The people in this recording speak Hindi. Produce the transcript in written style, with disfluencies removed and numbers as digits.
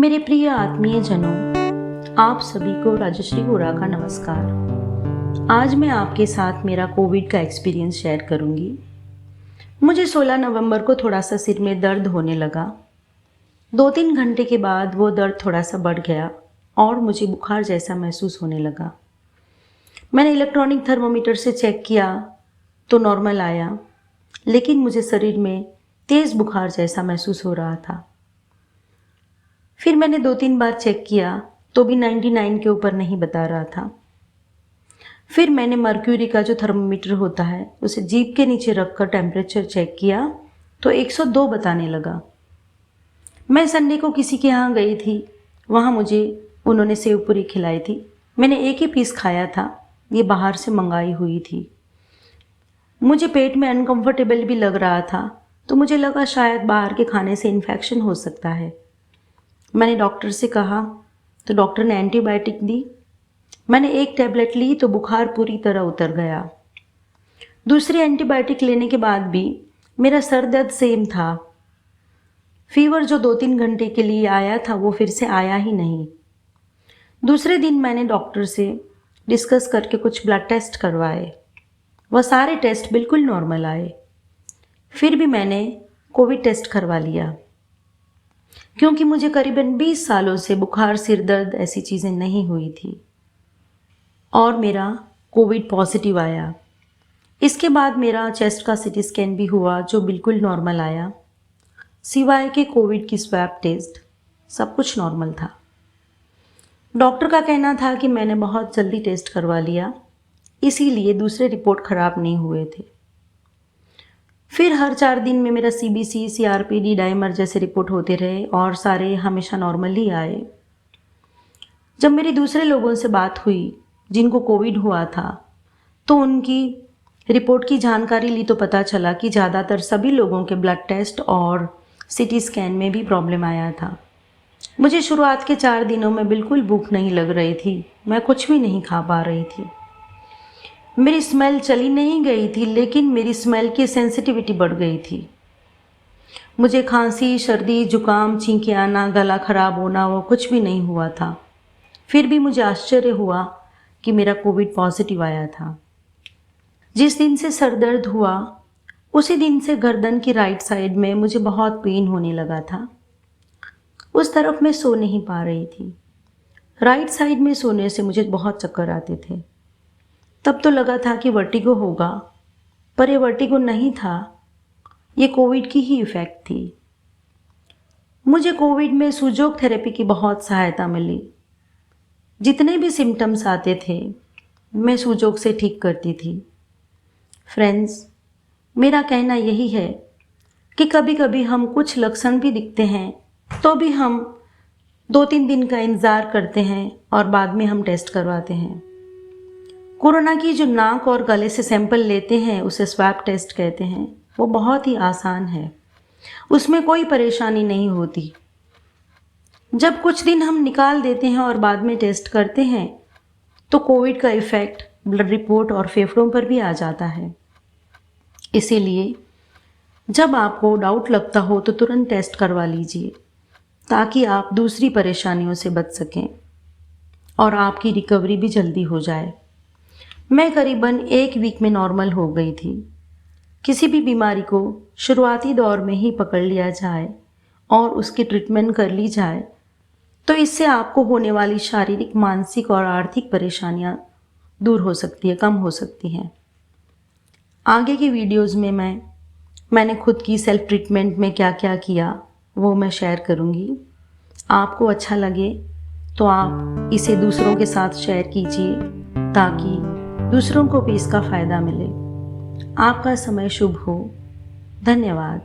मेरे प्रिय आत्मीय जनों, आप सभी को राजश्री गोरा का नमस्कार। आज मैं आपके साथ मेरा कोविड का एक्सपीरियंस शेयर करूंगी। मुझे 16 नवंबर को थोड़ा सा सिर में दर्द होने लगा। 2-3 घंटे के बाद वो दर्द थोड़ा सा बढ़ गया और मुझे बुखार जैसा महसूस होने लगा। मैंने इलेक्ट्रॉनिक थर्मोमीटर से चेक किया तो नॉर्मल आया, लेकिन मुझे शरीर में तेज़ बुखार जैसा महसूस हो रहा था। फिर मैंने 2-3 बार चेक किया तो भी 99 के ऊपर नहीं बता रहा था। फिर मैंने मर्क्यूरी का जो थर्मोमीटर होता है उसे जीभ के नीचे रखकर टेम्परेचर चेक किया तो 102 बताने लगा। मैं संडे को किसी के यहाँ गई थी, वहाँ मुझे उन्होंने सेव पूरी खिलाई थी। मैंने एक ही पीस खाया था, ये बाहर से मंगाई हुई थी। मुझे पेट में अनकंफर्टेबल भी लग रहा था, तो मुझे लगा शायद बाहर के खाने से इन्फेक्शन हो सकता है। मैंने डॉक्टर से कहा तो डॉक्टर ने एंटीबायोटिक दी। मैंने एक टैबलेट ली तो बुखार पूरी तरह उतर गया। दूसरी एंटीबायोटिक लेने के बाद भी मेरा सर दर्द सेम था। फीवर जो 2-3 घंटे के लिए आया था वो फिर से आया ही नहीं। दूसरे दिन मैंने डॉक्टर से डिस्कस करके कुछ ब्लड टेस्ट करवाए। वह सारे टेस्ट बिल्कुल नॉर्मल आए। फिर भी मैंने कोविड टेस्ट करवा लिया, क्योंकि मुझे करीबन 20 सालों से बुखार, सिर दर्द ऐसी चीज़ें नहीं हुई थी और मेरा कोविड पॉजिटिव आया। इसके बाद मेरा चेस्ट का सीटी स्कैन भी हुआ जो बिल्कुल नॉर्मल आया, सिवाय के कोविड की स्वैब टेस्ट, सब कुछ नॉर्मल था। डॉक्टर का कहना था कि मैंने बहुत जल्दी टेस्ट करवा लिया, इसीलिए दूसरे रिपोर्ट ख़राब नहीं हुए थे। फिर हर 4 दिन में मेरा CBC, CRP, डाइमर जैसे रिपोर्ट होते रहे और सारे हमेशा नॉर्मल ही आए। जब मेरी दूसरे लोगों से बात हुई जिनको कोविड हुआ था तो उनकी रिपोर्ट की जानकारी ली तो पता चला कि ज़्यादातर सभी लोगों के ब्लड टेस्ट और CT स्कैन में भी प्रॉब्लम आया था। मुझे शुरुआत के 4 दिनों में बिल्कुल भूख नहीं लग रही थी, मैं कुछ भी नहीं खा पा रही थी। मेरी स्मेल चली नहीं गई थी, लेकिन मेरी स्मेल की सेंसिटिविटी बढ़ गई थी। मुझे खांसी, सर्दी, जुकाम, छींके आना, गला खराब होना वो कुछ भी नहीं हुआ था। फिर भी मुझे आश्चर्य हुआ कि मेरा कोविड पॉजिटिव आया था। जिस दिन से सर दर्द हुआ उसी दिन से गर्दन की राइट साइड में मुझे बहुत पेन होने लगा था। उस तरफ मैं सो नहीं पा रही थी। राइट साइड में सोने से मुझे बहुत चक्कर आते थे। तब तो लगा था कि वर्टिगो होगा, पर यह वर्टिगो नहीं था, ये कोविड की ही इफ़ेक्ट थी। मुझे कोविड में सुजोग थेरेपी की बहुत सहायता मिली। जितने भी सिम्टम्स आते थे मैं सुजोग से ठीक करती थी। फ्रेंड्स, मेरा कहना यही है कि कभी कभी हम कुछ लक्षण भी दिखते हैं तो भी हम 2-3 दिन का इंतज़ार करते हैं और बाद में हम टेस्ट करवाते हैं। कोरोना की जो नाक और गले से सैंपल लेते हैं उसे स्वैब टेस्ट कहते हैं। वो बहुत ही आसान है, उसमें कोई परेशानी नहीं होती। जब कुछ दिन हम निकाल देते हैं और बाद में टेस्ट करते हैं तो कोविड का इफ़ेक्ट ब्लड रिपोर्ट और फेफड़ों पर भी आ जाता है। इसीलिए जब आपको डाउट लगता हो तो तुरंत टेस्ट करवा लीजिए, ताकि आप दूसरी परेशानियों से बच सकें और आपकी रिकवरी भी जल्दी हो जाए। मैं करीबन 1 वीक में नॉर्मल हो गई थी। किसी भी बीमारी को शुरुआती दौर में ही पकड़ लिया जाए और उसकी ट्रीटमेंट कर ली जाए तो इससे आपको होने वाली शारीरिक, मानसिक और आर्थिक परेशानियां दूर हो सकती है, कम हो सकती हैं। आगे की वीडियोज़ में मैंने खुद की सेल्फ ट्रीटमेंट में क्या क्या किया वो मैं शेयर करूँगी। आपको अच्छा लगे तो आप इसे दूसरों के साथ शेयर कीजिए ताकि दूसरों को भी इसका फ़ायदा मिले। आपका समय शुभ हो। धन्यवाद।